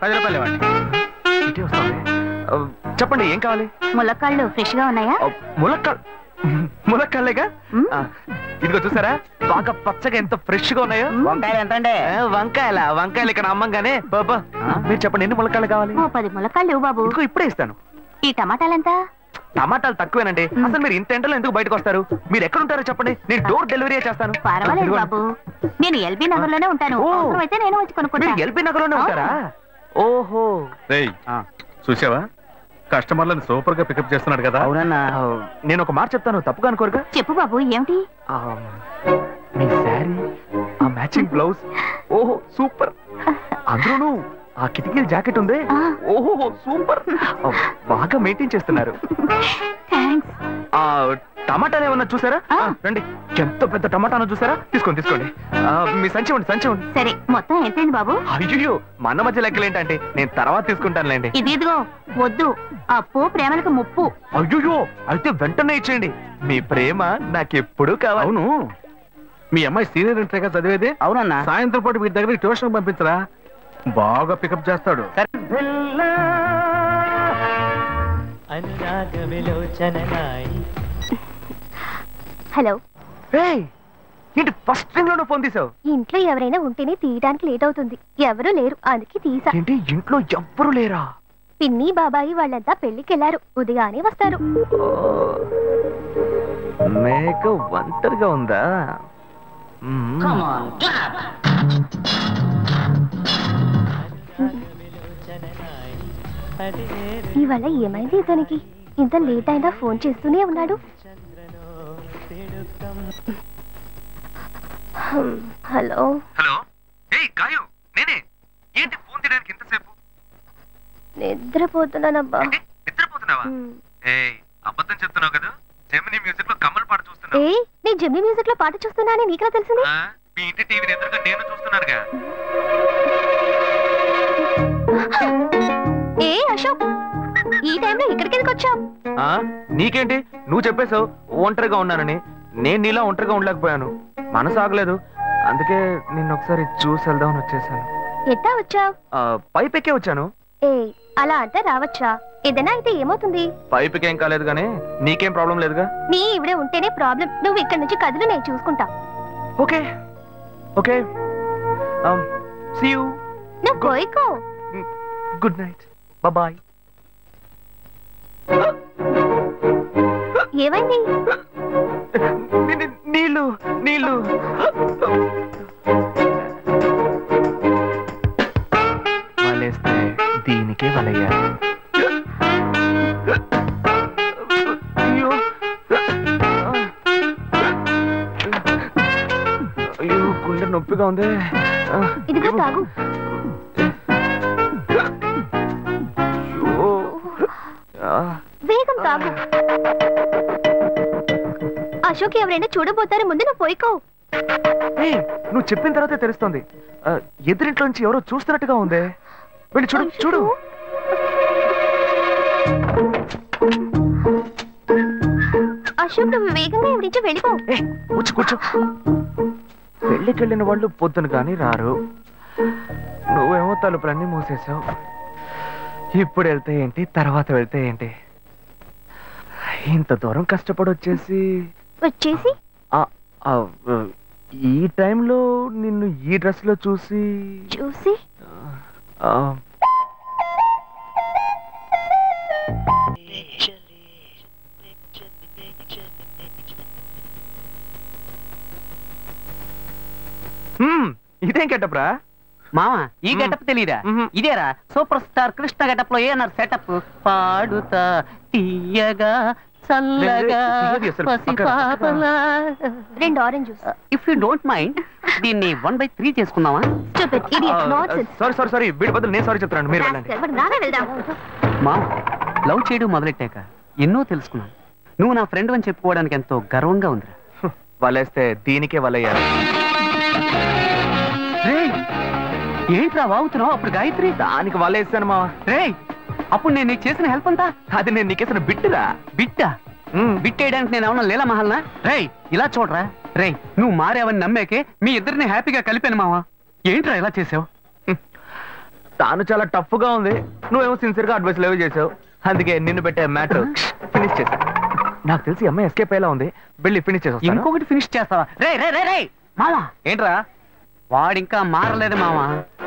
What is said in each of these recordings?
10 రూపాయలు ఇవ్వండి. ఇటే వస్తుంది. చెప్పండి ఏం కావాలి? ములక్కాళ్ళు ఫ్రెష్ గా ఉన్నాయా? ములక్కాళ్ళేగా. ఇదిగో చూసారా బాగా పచ్చగా ఎంత ఫ్రెష్ గా ఉన్నాయో. వంకాయలు ఎంత అండి? వంకాయలు ఇక్కడ అమ్మంగానే. బాబా మీరు చెప్పండి ఎన్ని ములక్కాళ్ళు కావాలి? 10 ములక్కాళ్ళు ఇవ్వు బాబు. ఇదిగో ఇప్పుడే ఇస్తాను. ఈ టమాటాలెంత? టమాటాలు తక్కువేనండి. అసలు మీరు ఇంత ఎండలో ఎందుకు బయటకు వస్తారు? మీరు ఎక్కడ ఉంటారో చెప్పండి, నేను డోర్ డెలివరీ చేస్తాను. పర్వాలేదు బాబు, నేను ఎల్బీ నగర్ లోనే ఉంటాను. అయితే నేను వచ్చి కొనుక్కుంటా. ఎల్బీ నగర్ లోనే ఉంటారా? ఓహో. చూసావా కస్టమర్లను సూపర్ గా పికప్ చేస్తున్నాడు కదా. అవునన్నా. నేను ఒక మాట చెప్తాను, తప్పుగా అనుకోరుగా? చెప్పు బాబు. ఏమిటి? మీ శారీ, ఆ మ్యాచింగ్ బ్లౌజ్, ఓహో సూపర్. అందులోనూ ఆ కిటికీల జాకెట్ ఉంది, ఓహో సూపర్. బాగా మెయింటైన్ చేస్తున్నారు. టమాటాలు ఏమన్నా చూసారా? రండి, ఎంత పెద్ద టమాటాను చూసారా? తీసుకోండి. మీ సంచి ఉండి. సరే, మొత్తం ఎంతైంది బాబు? అయ్యో మన మధ్య లెక్కలేంటంటే నేను తర్వాత తీసుకుంటానులేండి. ఇదిగో వద్దు, అప్పు ప్రేమలకు ముప్పు. అయ్యో అయితే వెంటనే ఇచ్చేయండి. మీ ప్రేమ నాకెప్పుడు కావాలి. అవును, మీ అమ్మాయి సీనియర్ ఇంటర్గా చదివేది. అవునన్నా. సాయంత్రం పాటు వీటి దగ్గర ట్యూషన్ పంపించరా, బాగా పికప్ చేస్తాడు. హలో. ఏంటి ఫస్ట్ రింగ్ లోనే ఫోన్ తీసావు? ఇంట్లో ఎవరైనా ఉంటేనే తీయడానికి లేట్ అవుతుంది. ఎవరూ లేరు, అందుకే తీసా. ఏంటి ఇంట్లో ఎవ్వరు లేరా? పిన్ని బాబాయి వాళ్ళంతా పెళ్లికెళ్లారు, ఉదయానే వస్తారు. మేక ఒంటరిగా ఉందా? ఇవాళ ఏమైంది ఇతనికి? ఇంత లేట్ అయినా ఫోన్ చేస్తూనే ఉన్నాడు. హలో. గాయు నేనే. ఏంటి ఫోన్ తీయడానికి ఎంతసేపు? నిద్రపోతున్నానబ్బా. నిద్రపోతున్నావా? అబద్ధం చెప్తున్నావు కదా. జెమినీ మ్యూజిక్ లో కమల్ పాట చూస్తున్నా. నేను జెమినీ మ్యూజిక్ లో పాట చూస్తున్నా అని నీకెలా తెలిసింది? మీ ఇంటి టీవీని ఎదురుగా నేను చూస్తున్నానుగా. అశోక్, ఈ టైంలో ఇక్కడికి ఎందుకు వచ్చావు? నీకేంటి, నువ్వు చెప్పేశావు ఒంటరిగా ఉన్నానని. నేను నీలా ఒంటరిగా ఉండలేకపోయాను, మనసు ఆగలేదు. అందుకే నిన్న ఒకసారి చూసి వెళ్దామని వచ్చేసాను. ఎట్టా వచ్చావు? పైపెక్కే వచ్చాను. అలా అంటే రావచ్చా? ఏదైనా అయితే ఏమవుతుంది? పైపుకేం కాలేదు గానీ నీకేం ప్రాబ్లం లేదుగా. నీ ఇవిడే ఉంటేనే ప్రాబ్లం. నువ్వు ఇక్కడ నుంచి కదులు, నేను చూసుకుంటా. Okay okay, see you. నువ్వు కోయికో. Good night, bye. ఏమైంది? నీళ్ళు. వలేస్తే దీనికే వలయ్యారు. అయ్యో గుండె నొప్పిగా ఉంది. ఇదిగో తాగు. వేగం తాగు. అశోక్ ఎవరైనా చూడబోతారు, ముందు నువ్వు పోయికో. నువ్వు చెప్పిన తర్వాతే తెలుస్తుంది. ఎదురింట్లో నుంచి ఎవరో చూస్తున్నట్టుగా ఉంది. వెళ్ళి చూడు. అశోక్, నువ్వు వేగంగా ఇవి నుంచి వెళ్ళిపో. కూర్చో. పెళ్ళికెళ్ళిన వాళ్ళు పొద్దున కానీ రారు. నువ్వేమో తలుపులన్నీ మూసేసావు. ఇప్పుడు వెళ్తే ఏంటి, తర్వాత వెళ్తే ఏంటి? ఇంత దూరం కష్టపడి వచ్చేసి ఈ టైంలో నిన్ను ఈ డ్రెస్ లో చూసి ఇదేం గెటప్ రా మామా? ఈ గెటప్ తెలీదా? ఇదేరా సూపర్ స్టార్ కృష్ణ గెటప్ లో ఏనారు సెటప్. పాడుతా తీయగా చల్లగా పసిపాపలా. 2 orange juice. If you don't mind దీన్ని 1/3 చేసుకుందామా? సారీ, వీడి బదులు నేను సారీ చెప్తాను. మీరు వెళ్ళండి. మామ, లవ్ చేయడం మొదలెట్టాక ఎన్నో తెలుసుకున్నాను. నువ్వు నా ఫ్రెండ్ అని చెప్పుకోవడానికి ఎంతో గర్వంగా ఉందిరా. వలేస్తే దీనికే వలయ్యారు. ఏంట్రా వాగుతున్నావు? అప్పుడు గాయత్రి దానికి వలేస్తాను మా. అప్పుడు నేను నీకు చేసిన హెల్ప్ అంతా అది నేను నీకేసిన బిట్టురా. బిట్టా? బిట్టేయడానికి నేను ఏమన్నా లీలా మహల్నా? ఇలా చూడరా. నువ్వు మారేవని నమ్మేకే మీ ఇద్దరిని హ్యాపీగా కలిపాను మావా. ఏంట్రా ఇలా చేసావు? తాను చాలా టఫ్ గా ఉంది, నువ్వేమో సిన్సియర్ గా అడ్వైస్ లేవు చేసావు. అందుకే నిన్ను పెట్టే మ్యాటర్ ఫినిష్ చేశా. నాకు తెలిసి అమ్మాయి ఎస్కేప్ అయ్యేలా ఉంది, వెళ్ళి ఫినిష్ చేస్తా. ఇంకొకటి ఫినిష్ చేస్తావా? రే రే రే రే మావా, ఏంట్రా? వాడింకా మారలేదు మావా.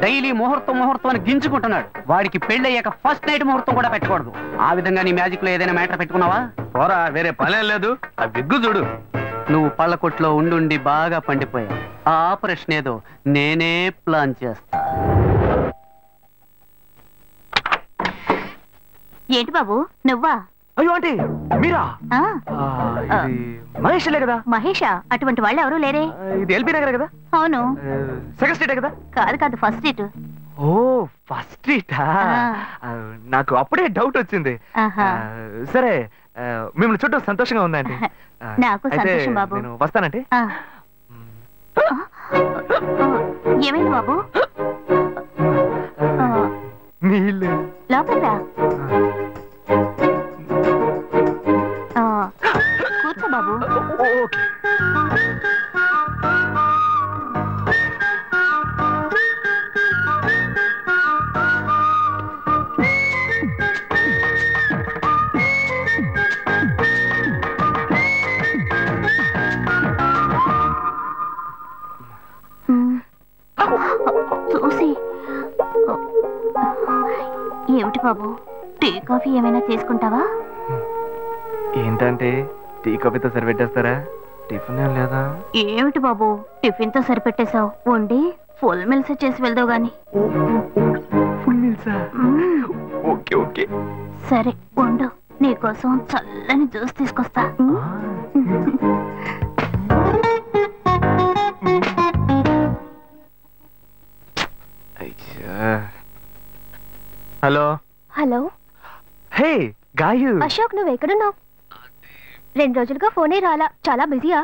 డైలీ ముహూర్తం ముహూర్తం అని గింజుకుంటున్నాడు. వాడికి పెళ్లి అయ్యాక ఫస్ట్ నైట్ ముహూర్తం కూడా పెట్టకూడదు. ఆ విధంగా నీ మ్యాజిక్ లో ఏదైనా మ్యాటర్ పెట్టుకున్నావా? పోరా, వేరే పనేం లేదు. ఆ విగ్గు చూడు. నువ్వు పళ్ళ కొట్లో ఉండి బాగా పండిపోయావు. ఆ ఆపరేషన్ ఏదో నేనే ప్లాన్ చేస్తా. ఏంటి బాబు నువ్వా? అయ్యో ఆంటీ, మీరా? ఆ, ఇది మహేష్లే కదా? మహేషా? అటువంటి వాళ్ళు ఎవరూ లేరే. ఇది ఎల్బీ నగర్ కదా? అవును. సెకండ్ స్ట్రీటే కదా? కాదు కాదు, ఫస్ట్ స్ట్రీట్. ఓ, ఫస్ట్ స్ట్రీటా? నాకు అప్పుడే డౌట్ వచ్చింది. సరే, మిమ్మల్ని చుట్టూ సంతోషంగా ఉందండి. నాకు సంతోషం బాబు. నేను వస్తానంటే. ఏమైంది బాబు? నీళ్ళు లోపల రా. కూర్చో బాబు. ఓకే. చూసి ఏమిటి బాబు, టీ కాఫీ ఏమైనా తీసుకుంటావా? ఏంటంటే టీ కాఫీతో సరిపెట్టేస్తారా? టిఫిన్ ఏం లేదా? ఏమిటి బాబు టిఫిన్ తో సరిపెట్టేశావు? వండి ఫుల్ మిల్స్ చేసి వెళ్దావు గాని. ఫుల్ మీల్సా? Okay okay. సరే వండు, నీకోసం చల్లని జ్యూస్ తీసుకొస్తా. Hello. Hello. Hey Gayu. Ashok, నువ్వు ఎక్కడున్నావు? 2 రోజులుగా ఫోనే రాలా, చాలా బిజీయా?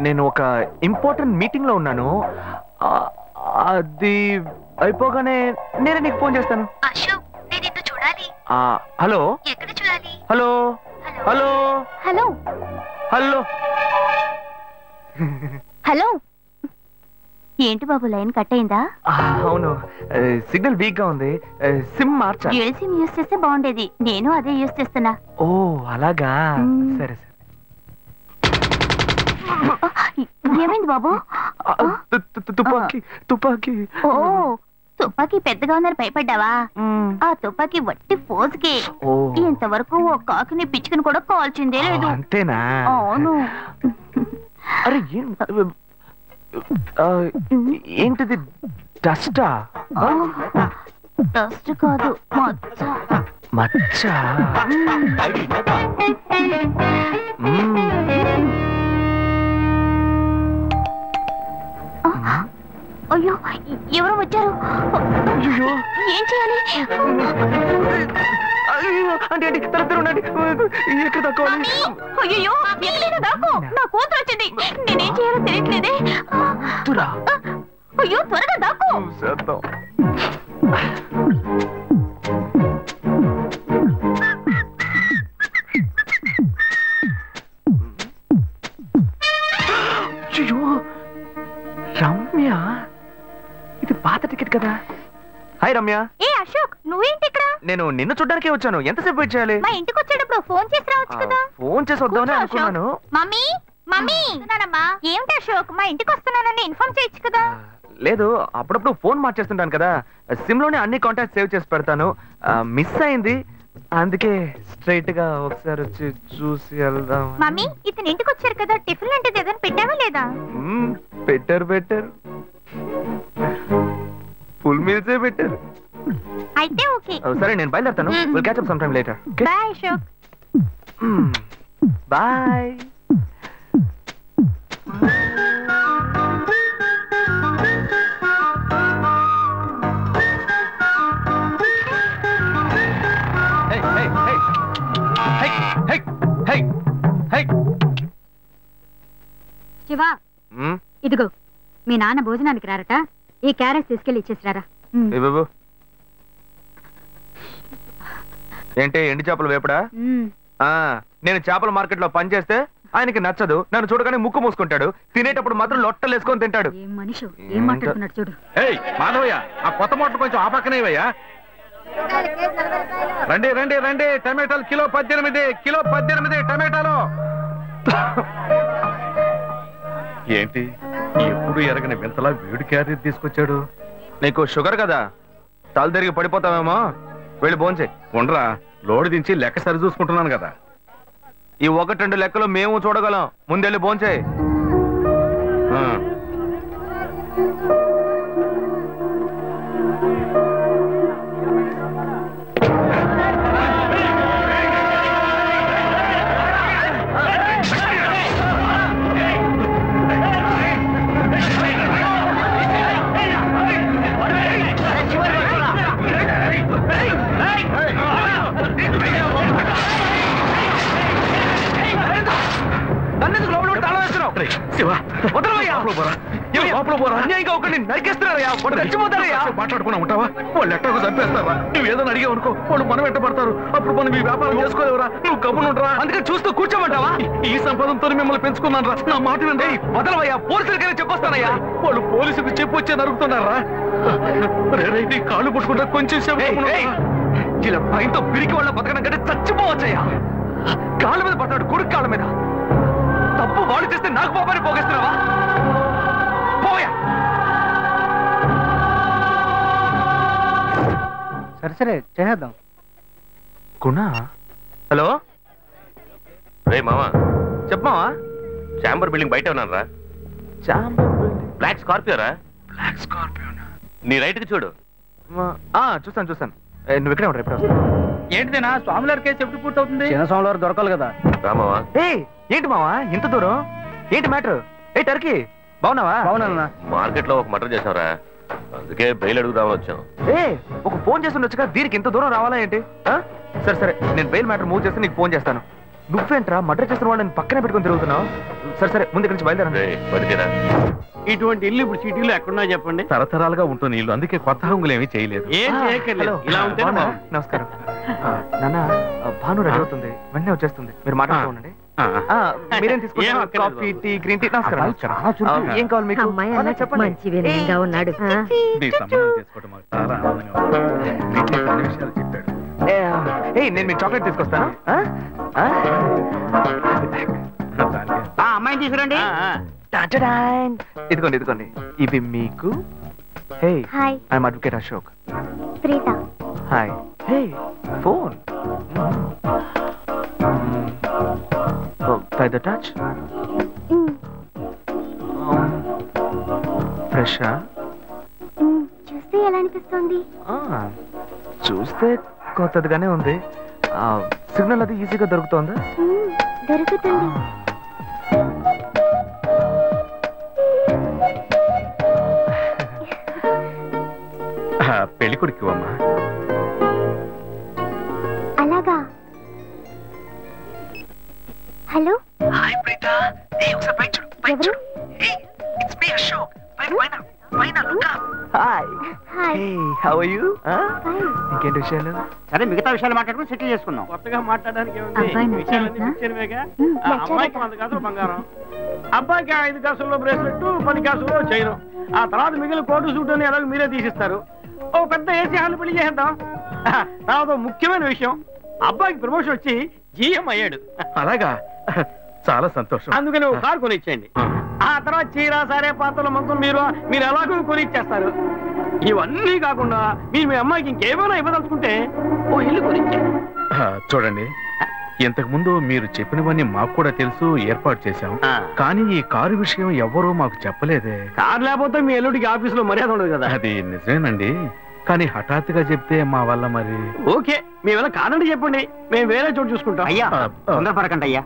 నేను ఒక ఇంపార్టెంట్ మీటింగ్ లో ఉన్నాను. అది అయిపోగానే నేనే నీకు ఫోన్ చేస్తాను. అశోక్, నేను నిన్ను చూడాలి. హలో. ఎక్కడ చూడాలి? Hello hello hello hello hello. ఏంటి బాబు, లైన్ కట్ అయిందా? అవును, సిగ్నల్ వీక్ గా ఉంది. సిమ్ మార్చా. డ్యూయల్ సిమ్ యూస్ చేస్తే బాగుండేది. నేను అదే యూస్ చేస్తున్నా. ఓ అలాగా. సరే సరే. ఏమైంది బాబు? తుపాకీ తుపాకీ. ఓ, తుపాకీ పెద్దగా ఉందని భయపడ్డావా? ఆ తుపాకీ వట్టి ఫోజుకే. ఇంతవరకు ఓ కాకిని పిచ్చుకుని కూడా కాల్చిందే లేదు. అంతేనా? అవును. అరే ఏంటిది? డస్టా? డస్ట్ కాదు, మచ్చ. మచ్చ? అయ్యో, ఎవరో వచ్చారు. ఏం చేయాలి? అంటే ఎక్కడ తక్కువాలి? అయ్యో, ఎక్కడైనా దాకో, నా కూతురు వచ్చింది. నేనేం చేయాలో తెలియట్లేదే. అయ్యో, త్వరగా దాకో. రమ్య, ఇది పాత టికెట్ కదా? హాయ్ రమ్య. ఏ అశోక్, నువ్వేంటి ఇక్కడ? నేను నిన్ను చూడ్డానికే వచ్చాను. ఎంతసేపు వెయిట్ చేయాలి? మా ఇంటికి వచ్చేటప్పుడు ఫోన్ చేసి రావచ్చు కదా. ఫోన్ చేసి వద్దామని అనుకున్నాను. మమ్మీ మమ్మీ, ఏమిటి అశోక్, మా ఇంటికి వస్తున్నానని ఇన్ఫార్మ్ చేయొచ్చు కదా. లేదు, అప్పుడప్పుడు ఫోన్ మార్చేస్తుంటాను కదా, సిమ్ లోనే అన్ని కాంటాక్ట్ సేవ్ చేసి పెడతాను. మిస్ అయింది, అందుకే స్ట్రైట్ గా ఒకసారి వచ్చి చూసి వెళ్దాం. మమ్మీ, ఇతను ఇంటికి వచ్చారు కదా, టిఫిన్ లాంటిది ఏదైనా పెట్టావా లేదా? బెటర్ ఫుల్ మీల్సే బెటర్. అయితే ఓకే. సరే, నేను బయలుదేరుతాను. Will catch up some time later. Bye Ashok. Bye. Shiva, ఇదిగో మీ నాన్న భోజనానికి రారట, ఈ క్యారెట్ తీసుకెళ్లి ఇచ్చేసిరారా. ఏంటి ఎండి చేపలు వేపడా? నేను చేపల మార్కెట్ లో పనిచేస్తే ఆయనకి నచ్చదు, నన్ను చూడగానే ముక్కు మూసుకుంటాడు, తినేటప్పుడు మాత్రం లొట్టలు వేసుకొని తింటాడు. ఏం మనిషి ఏం మాట్లాడుతున్నాడు చూడు. ఏయ్ మాధవయ్య, ఆ కొత్త మోటార్ కొంచెం ఆ పక్కనేవయ్యా. రండి రండి రండి, టమాటాలు కిలో 18 టమాటాలు. ఏంటి ఎప్పుడు ఎరగని వింతలా వేడి క్యారీ తీసుకొచ్చాడు? నీకు షుగర్ కదా, తల తిరిగి పడిపోతావేమో, వెళ్ళి భోంచేయి. ఉండరా, లోడు దించి లెక్క సరి చూసుకుంటున్నాను కదా. ఈ 1-2 లెక్కలు మేము చూడగలం, ముందెళ్ళి భోంచేయి. మాట్లాడుకున్నా ఉంటావా? వాళ్ళు ఎట్టకు చంపేస్తారా? నువ్వేదో అడిగావు అనుకో, వాళ్ళు మనం ఎట్టబడతారు. అప్పుడు మనం ఈ వ్యాపారం చేసుకోలేవురా. నువ్వు కబుర్లు ఉండరా, అందుకే చూస్తూ కూర్చోమంటావా? ఈ సంపదంతో మిమ్మల్ని పెంచుకున్నాను రా. నా మాట వినండి. వదలవయ్యా, పోలీసులకైనా చెప్పొస్తానయ్యా. వాళ్ళు పోలీసులకు చెప్పొచ్చే నరుగుతున్నారా? నీ కాళ్ళు పుట్టుకుంటా కొంచెం ఇలా భయంతో పిరికి వాళ్ళ బతకడం కంటే చచ్చిపోవచ్చయ్యా. కాళ్ళ మీద పడతాడు, కొడుకు కాళ్ళ మీద. తప్పు వాళ్ళు చేస్తే నాకు పాపాన్ని పోగేస్తున్నావా? పోయా. సరే చేద్దాం. గుణ, హలో. రే మామా, చెప్పమావా? చాంబర్ బిల్డింగ్ బయట ఉన్నాను రా. బ్లాక్ స్కార్పియో రా. Black Scorpio? నీ రైట్ కి చూడు. చూస్తాను. నువ్వు ఇక్కడే ఉంటావు, ఎప్పుడు వస్తావు? ఏంటిదేనా స్వామివారి కేసు ఎప్పుడు పూర్తవుతుంది? చిన్న స్వామివారు దొరకాలి కదా. రామావా, ఏంటి మావా ఇంత దూరం? ఏంటి మ్యాటర్? టర్కీ బాగున్నావా? బాగున్నా. మార్కెట్ లో ఒక మర్డర్ చేసావురా, అందుకే బెయిల్ అడుగుదామని వచ్చాం. ఒక ఫోన్ చేసి ఉండొచ్చుగా, దీనికి ఇంత దూరం రావాలా ఏంటి? సరే నేను బెయిల్ మ్యాటర్ మూవ్ చేస్తే నీకు ఫోన్ చేస్తాను. నువ్వేంట్రా మర్డర్ చేసిన వాళ్ళని పక్కనే పెట్టుకుని తిరుగుతున్నావు? సరే ముందు ఇక్కడి నుంచి బయలుదేరా. ఇటువంటి ఇల్లు ఇప్పుడు సిటీలో ఎక్కడున్నా చెప్పండి. తరతరాలుగా ఉంటుంది ఇల్లు, అందుకే కొత్త హంగులు ఏమీ చేయలేదు. ఏం చేయక్కర్లేదు, ఇలా ఉంటే నమస్కారం. నాన్న, భాను రెడీ అవుతుంది, వెంటనే వచ్చేస్తుంది, మీరు మాట్లాడుతూ ఉండండి. మీరేం తీసుకుంటారు? Coffee, tea, green tea? నమస్కారం. ఏం కావాలి మీకు? చెప్పండి. మంచి వినయంగా ఉన్నాడు. నీ సంబంధం చేసుకోవడం మాకు చాలా ఆనందంగా ఉంది. నీకే కొన్ని విషయాలు చెప్పాడు. నేను మీకు చాక్లెట్ తీసుకొస్తాను. అమ్మాయిని తీసుకురండి. ఇదిగోండి ఇవి మీకు. I'm advocate Ashok. Preetha. Hi. Phone. By the touch? Fresh? చూస్తే ఎలా అనిపిస్తుంది? చూస్తే కొత్తదిగానే ఉంది. సిగ్నల్ అది ఈజీగా దొరుకుతుందా? దొరుకుతుంది. పెళ్లి కొడుకు అమ్మా. అలాగా. హలో. హాయ్ ప్రీత. ఒకసారి పైకి చూడు, పైకి చూడు. It's me Ashok. పైన look up. Hi. How are you? ఇంకేంటి విషయాలు? సరే, మిగతా విషయాలు మాట్లాడుకుని సెటిల్ చేసుకుందాం. కొత్తగా మాట్లాడడానికి అమ్మాయికి 100 కాసులు బంగారం, అబ్బాయికి 5 కాసుల్లో బ్రేస్లెట్, 10 కాసుల్లో చైన్. ఆ తర్వాత మిగిలిన కోటు సూట్ అని ఎలాగో మీరే తీసిస్తారు. ఓ పెద్ద ఏసీ హాల్ పెళ్లి చేద్దాం. తర్వాత ముఖ్యమైన విషయం, అబ్బాయికి ప్రమోషన్ వచ్చి జీఎం అయ్యాడు. అలాగా, చాలా సంతోషం. అందుకని ఒక కారు కొనిచ్చేయండి. ఆ తర్వాత చీర, సారే, పాత్రల మొత్తం మీరు ఎలాగో కొనిచ్చేస్తారు. ఇవన్నీ కాకుండా మీరు మీ అమ్మాయికి ఇంకేమైనా ఇవ్వదలుచుకుంటే ఓ ఇల్లు కొనిచ్చేయండి. చూడండి, ఇంతకు ముందు మీరు చెప్పినవన్నీ మాకు కూడా తెలుసు, ఏర్పాటు చేశాం. కానీ ఈ కారు విషయం ఎవ్వరూ మాకు చెప్పలేదే. కారు లేకపోతే మీ ఎల్లుడికి ఆఫీసులో మర్యాద ఉండదు కదా. అది నిజమేనండి, కానీ హఠాత్తుగా చెప్తే మా వల్ల మరి. ఓకే, మీ వల్ల కాదండి చెప్పండి, మేము వేరే చోటు చూసుకుంటాం. అయ్యా తొందరపడకండి అయ్యా.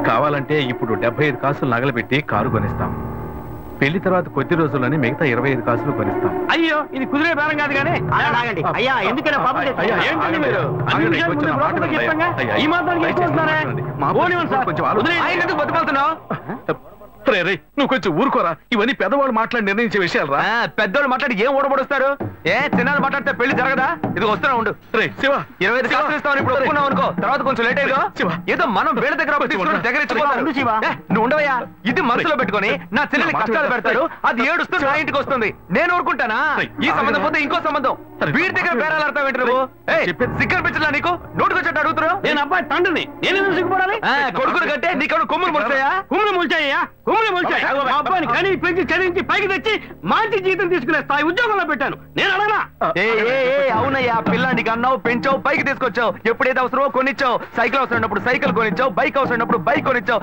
కావాలంటే ఇప్పుడు 75 కాసులు నగలబెట్టి కారు కొనిస్తాం. పెళ్లి తర్వాత కొద్ది రోజుల్లోనే మిగతా 25 కాసులు కొనిస్తాం. అయ్యో, ఇది కుదిరే బేరం కాదు కానీ. అయ్యా, ఎందుకైనా ఈ నువ్వు కొంచెం ఊరుకోరా. ఇవన్నీ పెద్దవాళ్ళు మాట్లాడి నిర్ణయించే విషయాలు రా. పెద్దవాళ్ళు మాట్లాడి ఏం ఓడబడుస్తారు? ఏ చిన్న మాట్లాడితే పెళ్లి జరగదా? ఇది వస్తున్నా ఉండు. శివ 25 కాసులు ఇస్తామని ఇప్పుడు ఒప్పుకున్నావు అనుకో, తర్వాత కొంచెం లేట్ అయ్యో ఏదో మనం వేరే దగ్గర దగ్గర నువ్వు ఉండవయ్యా. ఇది మనసులో పెట్టుకొని నా చెల్లెని కష్టాలు పెడతారు, అది ఏడుస్తూ నా ఇంటికి వస్తుంది. నేను ఊరుకుంటానా? ఈ సంబంధం పోతే ఇంకో సంబంధం. వీడి దగ్గర పేరాలు ఆడతావు ఏంటి నువ్వు? సిగ్గర్ పెంచలా నీకు? నోటుకొచ్చేట్టు అడుగుతున్నావు. నేను అబ్బాయి తండ్రిని, నేను సిగ్గుపడాలి? కొడుకులు కంటే నీకు కొమ్ములు ముడతాయా? కుమ్ములు ముల్చాయ్యా, కుమ్ములు ముల్చాయి. మా అబ్బాయిని కని పెంచి చదివించి పైకి తెచ్చి మంచి జీతం తీసుకునే స్థాయి ఉద్యోగంలో పెట్టాను. నేను అడగనా? అవునయ్యా, పిల్లానికి అన్నావు, పెంచావు, పైకి తీసుకొచ్చావు. ఎప్పుడైతే అవసరమో కొనిచ్చావు. సైకిల్ అవసరమైనప్పుడు సైకిల్ కొనిచ్చావు, బైక్ అవసరమైనప్పుడు బైక్ కొనిచ్చావు.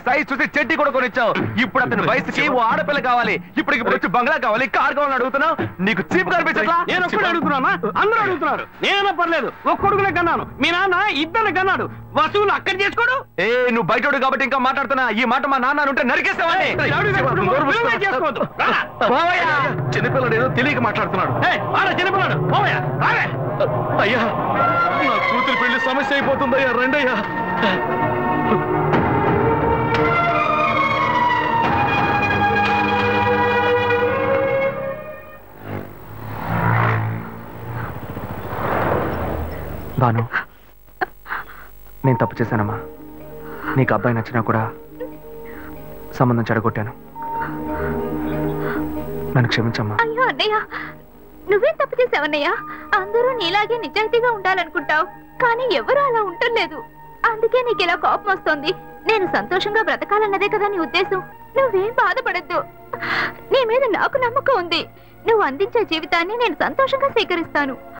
సైజ్ చూసి చెట్టి కూడా కొనిచ్చావు. ఇప్పుడు అతని వయసుకి ఓ ఆడపిల్ల కావాలి, ఇప్పుడు వచ్చి బంగ్లా కావాలి, కార్ కావాలని అడుగుతున్నావు. నీకు చీప్ కనిపించట్లా? నేను ఒక్కడే అడుగుతున్నా, అందరూ అడుగుతున్నారు. నేనైనా పర్లేదు, ఒక్క కొడుకునే కన్నాను, మీ నాన్న ఇద్దరు కన్నాడు. వసూలు అక్కడ చేసుకోడు. నువ్వు బయటోడు కాబట్టి ఇంకా మాట్లాడుతున్నా. ఈ మాట మా నాన్న ఉంటే నరికేస్తావని. చేసుకోవద్దు. చిన్నపిల్లడు ఏదో తెలియక మాట్లాడుతున్నాడు. చిన్నపిల్లడు అయ్యా, నా కూతురు పెళ్లి సమస్య అయిపోతుందయ్యా, రండయ్యా. బాను, నేను తప్పు చేశానమ్మా. నీకు అబ్బాయి నచ్చినా కూడా సంబంధం చెడగొట్టాను. నన్ను క్షమించమ్మా. అయ్యో అన్నయ్య, నువ్వేం తప్పు చేసావన్నయ్య? అందరూ నీలాగే నిజాయితీగా ఉండాలనుకుంటావు, కానీ ఎవరు అలా ఉండలేదు. అందుకే నీకు ఇలా కోపం వస్తుంది. నేను సంతోషంగా బ్రతకాలన్నదే కదా నీ ఉద్దేశం. నువ్వేం బాధపడద్దు, నీ మీద నాకు నమ్మకం ఉంది. నువ్వు అందించే జీవితాన్ని నేను సంతోషంగా స్వీకరిస్తాను.